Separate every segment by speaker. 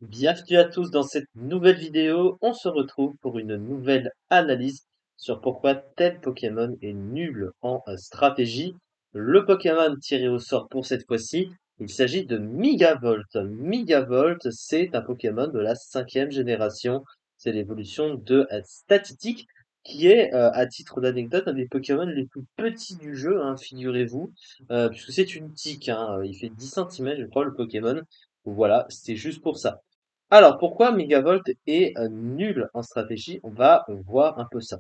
Speaker 1: Bienvenue à tous dans cette nouvelle vidéo. On se retrouve pour une nouvelle analyse sur pourquoi tel Pokémon est nul en stratégie. Le Pokémon tiré au sort pour cette fois-ci, il s'agit de Migavolt. Migavolt, c'est un Pokémon de la 5e génération. C'est l'évolution de Statitique, qui est, à titre d'anecdote, un des Pokémon les plus petits du jeu, hein, figurez-vous, puisque c'est une tique, hein, il fait 10 centimètres, je crois, le Pokémon. Voilà, c'est juste pour ça. Alors, pourquoi Megavolt est nul en stratégie? On va voir un peu ça.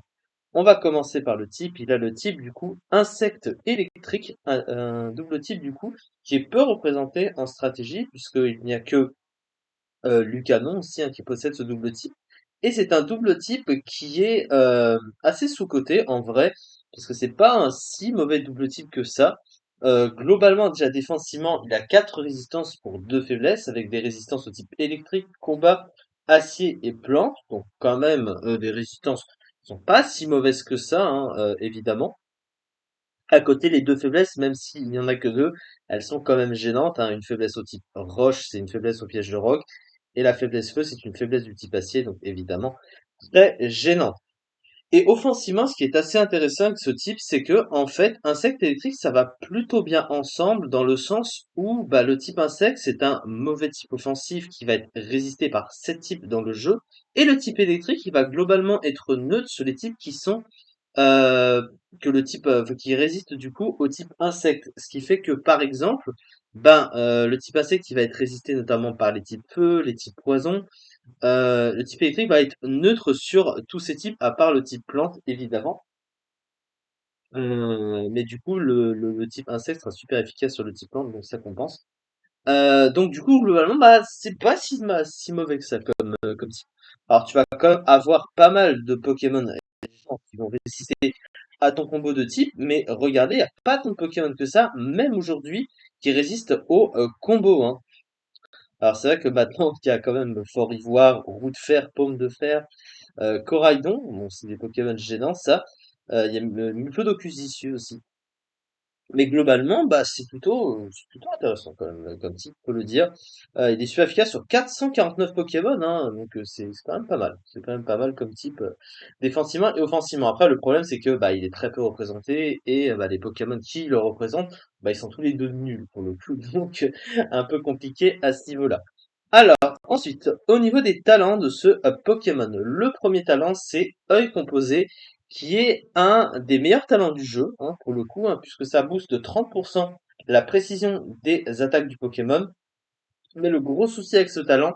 Speaker 1: On va commencer par le type. Il a le type du coup insecte électrique, un double type du coup qui est peu représenté en stratégie puisqu'il n'y a que Lucanon aussi, hein, qui possède ce double type. Et c'est un double type qui est assez sous-coté en vrai, parce que c'est pas un si mauvais double type que ça. Globalement, déjà défensivement, il a 4 résistances pour 2 faiblesses, avec des résistances au type électrique, combat, acier et plante. Donc quand même des résistances qui sont pas si mauvaises que ça, hein, évidemment. À côté, les 2 faiblesses, même s'il n'y en a que 2, elles sont quand même gênantes, hein. Une faiblesse au type roche, c'est une faiblesse au piège de roc, et la faiblesse feu, c'est une faiblesse du type acier, donc évidemment très gênante. Et offensivement, ce qui est assez intéressant avec ce type, c'est que en fait, insecte électrique, ça va plutôt bien ensemble dans le sens où bah, le type insecte, c'est un mauvais type offensif qui va être résisté par 7 types dans le jeu, et le type électrique, il va globalement être neutre sur les types qui sont euh, que le type qui résiste du coup au type insecte. Ce qui fait que par exemple, le type insecte il va être résisté notamment par les types feu, les types poison. Le type électrique va être neutre sur tous ces types à part le type plante évidemment. Mais du coup le type insecte sera super efficace sur le type plante donc ça compense. Donc du coup globalement c'est pas si mauvais que ça comme type. Alors tu vas quand même avoir pas mal de Pokémon qui vont résister à ton combo de type, mais regardez, il n'y a pas tant de Pokémon que ça, même aujourd'hui, qui résistent au combo, hein. Alors c'est vrai que maintenant, il y a quand même Fort Ivoire, Roue de Fer, Paume de Fer, Coraidon, bon, c'est des Pokémon gênants, ça. Il y a Diplodocus vicieux aussi. Mais globalement, c'est plutôt intéressant quand même, comme type, faut le dire. Il est super efficace sur 449 Pokémon, hein, donc c'est quand même pas mal. C'est quand même pas mal comme type défensivement et offensivement. Après, le problème, c'est que bah, il est très peu représenté et les Pokémon qui le représentent, bah, ils sont tous les deux nuls pour le coup, donc un peu compliqué à ce niveau-là. Alors, ensuite, au niveau des talents de ce Pokémon, le premier talent, c'est Œil Composé, qui est un des meilleurs talents du jeu, hein, pour le coup, hein, puisque ça booste de 30% la précision des attaques du Pokémon. Mais le gros souci avec ce talent,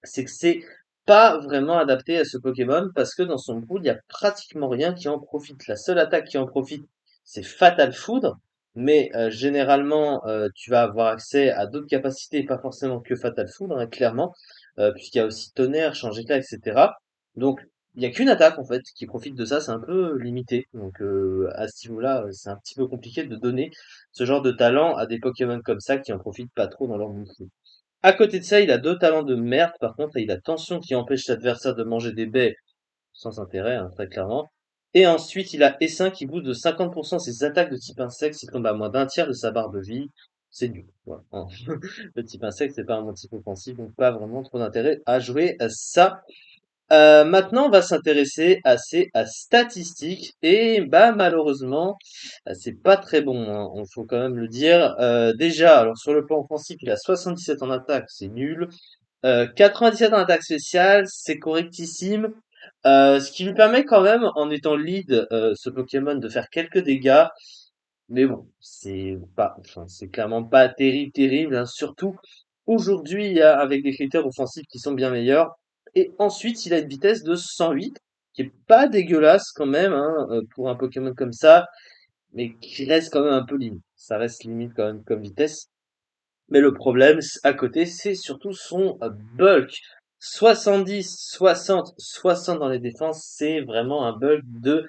Speaker 1: c'est que c'est pas vraiment adapté à ce Pokémon, parce que dans son pool, il y a pratiquement rien qui en profite. La seule attaque qui en profite, c'est Fatal Foudre, mais généralement, tu vas avoir accès à d'autres capacités, pas forcément que Fatal Foudre, hein, clairement, puisqu'il y a aussi Tonnerre, Change Éclat, etc. Donc, il y a qu'une attaque en fait qui profite de ça, c'est un peu limité. Donc, à ce niveau-là, c'est un petit peu compliqué de donner ce genre de talent à des Pokémon comme ça qui en profitent pas trop dans leur boucle. À côté de ça, il a 2 talents de merde, par contre, il a Tension qui empêche l'adversaire de manger des baies, sans intérêt, hein, très clairement. Et ensuite, il a Essaim qui booste de 50% ses attaques de type insecte s'il tombe à moins d'un tiers de sa barre de vie. C'est nul. Voilà, hein. Le type insecte, c'est pas un type offensif, donc pas vraiment trop d'intérêt à jouer ça. Maintenant, on va s'intéresser à ces statistiques et bah malheureusement, c'est pas très bon, hein, on faut quand même le dire. Déjà, alors sur le plan offensif, il a 77 en attaque, c'est nul. 97 en attaque spéciale, c'est correctissime. Ce qui lui permet quand même, en étant lead, ce Pokémon, de faire quelques dégâts. Mais bon, c'est clairement pas terrible, hein, surtout aujourd'hui, avec des critères offensifs qui sont bien meilleurs. Et ensuite, il a une vitesse de 108, qui est pas dégueulasse quand même, hein, pour un Pokémon comme ça, mais qui reste quand même un peu limite. Ça reste limite quand même comme vitesse. Mais le problème, à côté, c'est surtout son bulk. 70, 60, 60 dans les défenses, c'est vraiment un bulk de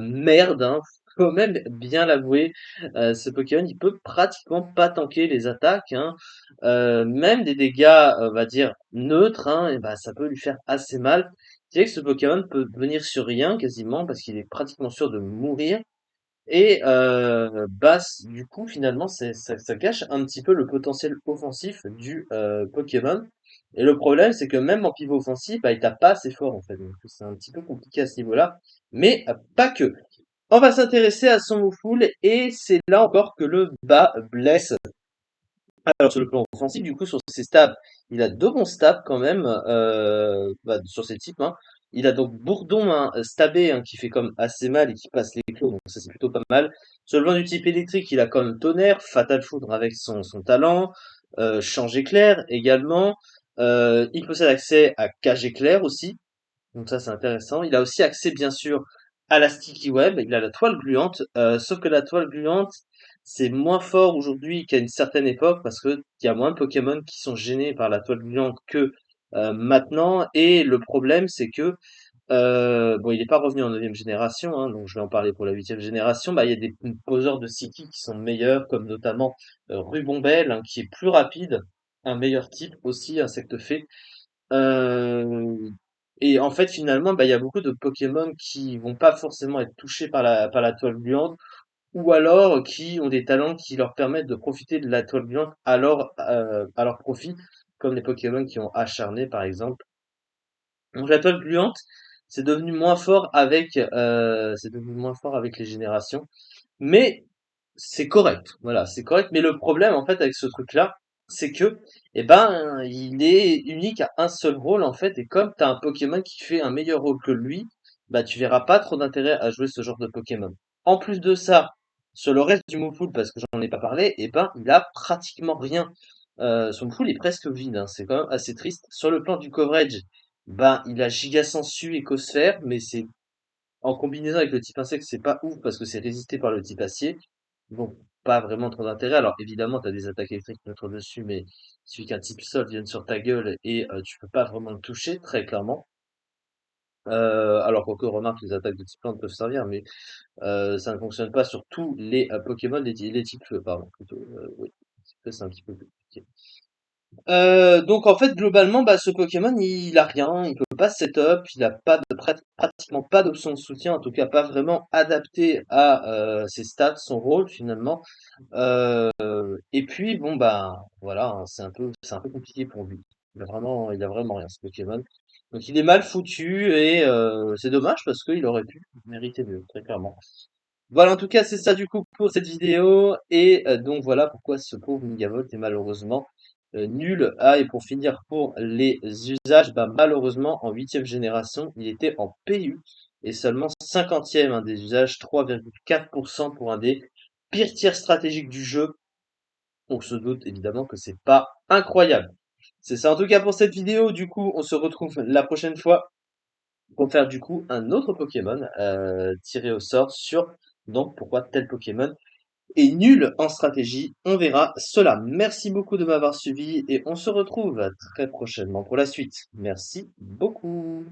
Speaker 1: merde, hein. Faut même bien l'avouer. Ce Pokémon, il peut pratiquement pas tanker les attaques, hein. Même des dégâts, on va dire, neutres, hein, et bah, ça peut lui faire assez mal. C'est vrai que ce Pokémon peut venir sur rien, quasiment, parce qu'il est pratiquement sûr de mourir. Et bah, du coup, finalement, ça cache un petit peu le potentiel offensif du Pokémon. Et le problème, c'est que même en pivot offensif, bah, il tape pas assez fort, en fait. Donc, c'est un petit peu compliqué à ce niveau-là. Mais pas que. On va s'intéresser à son Moufoul, et c'est là encore que le bas blesse. Alors sur le plan offensif, du coup, sur ses stats, il a deux bons stats quand même bah, sur ses types, hein. Il a donc Bourdon, hein, stabé, hein, qui fait comme assez mal et qui passe les clos, donc ça c'est plutôt pas mal. Sur le plan du type électrique, il a quand même Tonnerre, Fatal Foudre avec son talent, Change Éclair également. Il possède accès à Cage Éclair aussi, donc ça, c'est intéressant. Il a aussi accès, bien sûr, à la Sticky Web. Il a la toile gluante. Sauf que la toile gluante, c'est moins fort aujourd'hui qu'à une certaine époque parce que il y a moins de Pokémon qui sont gênés par la toile gluante que maintenant. Et le problème, c'est que bon, il n'est pas revenu en neuvième génération, hein, donc je vais en parler pour la huitième génération. Bah, il y a des poseurs de Sticky qui sont meilleurs, comme notamment Rubombelle, hein, qui est plus rapide, un meilleur type aussi, insecte fée. Heu et en fait, finalement, bah, il y a beaucoup de Pokémon qui vont pas forcément être touchés par la toile gluante ou alors qui ont des talents qui leur permettent de profiter de la toile gluante à leur profit, comme les Pokémon qui ont Acharné, par exemple. Donc la toile gluante, c'est devenu moins fort avec les générations. Mais c'est correct, voilà, c'est correct. Mais le problème, en fait, avec ce truc-là, c'est que, eh ben, il est unique à un seul rôle, en fait. Et comme t'as un Pokémon qui fait un meilleur rôle que lui, bah, tu verras pas trop d'intérêt à jouer ce genre de Pokémon. En plus de ça, sur le reste du Moufoul, parce que j'en ai pas parlé, eh ben, il a pratiquement rien. Son Moufoul est presque vide, hein, c'est quand même assez triste. Sur le plan du coverage, ben, il a Giga Sensu, Écosphère, mais c'est en combinaison avec le type insecte, c'est pas ouf parce que c'est résisté par le type acier. Donc, pas vraiment trop d'intérêt. Alors, évidemment, t'as des attaques électriques qui mettre dessus, mais il suffit qu'un type sol vienne sur ta gueule et tu peux pas vraiment le toucher, très clairement. Alors quoique, remarque, les attaques de type plante peuvent servir, mais ça ne fonctionne pas sur tous les Pokémon, les types feu, pardon, plutôt. Oui, type feu, c'est un petit peu plus compliqué. Donc en fait globalement bah ce Pokémon il a rien, il peut pas setup, il a pas de pratiquement pas d'option de soutien, en tout cas pas vraiment adapté à ses stats, son rôle finalement. Euh, et puis bon bah voilà, hein, c'est un peu compliqué pour lui. Il a vraiment rien ce Pokémon. Donc il est mal foutu et c'est dommage parce qu'il aurait pu mériter mieux, très clairement. Voilà, en tout cas, c'est ça du coup pour cette vidéo. Et donc voilà pourquoi ce pauvre Megavolt est malheureusement nul. Ah, et pour finir pour les usages, bah, malheureusement en huitième génération, il était en PU et seulement 50e hein, des usages, 3,4% pour un des pires tiers stratégiques du jeu. On se doute évidemment que c'est pas incroyable. C'est ça en tout cas pour cette vidéo. Du coup, on se retrouve la prochaine fois pour faire du coup un autre Pokémon tiré au sort sur donc pourquoi tel Pokémon est nul en stratégie. On verra cela. Merci beaucoup de m'avoir suivi et on se retrouve très prochainement pour la suite. Merci beaucoup.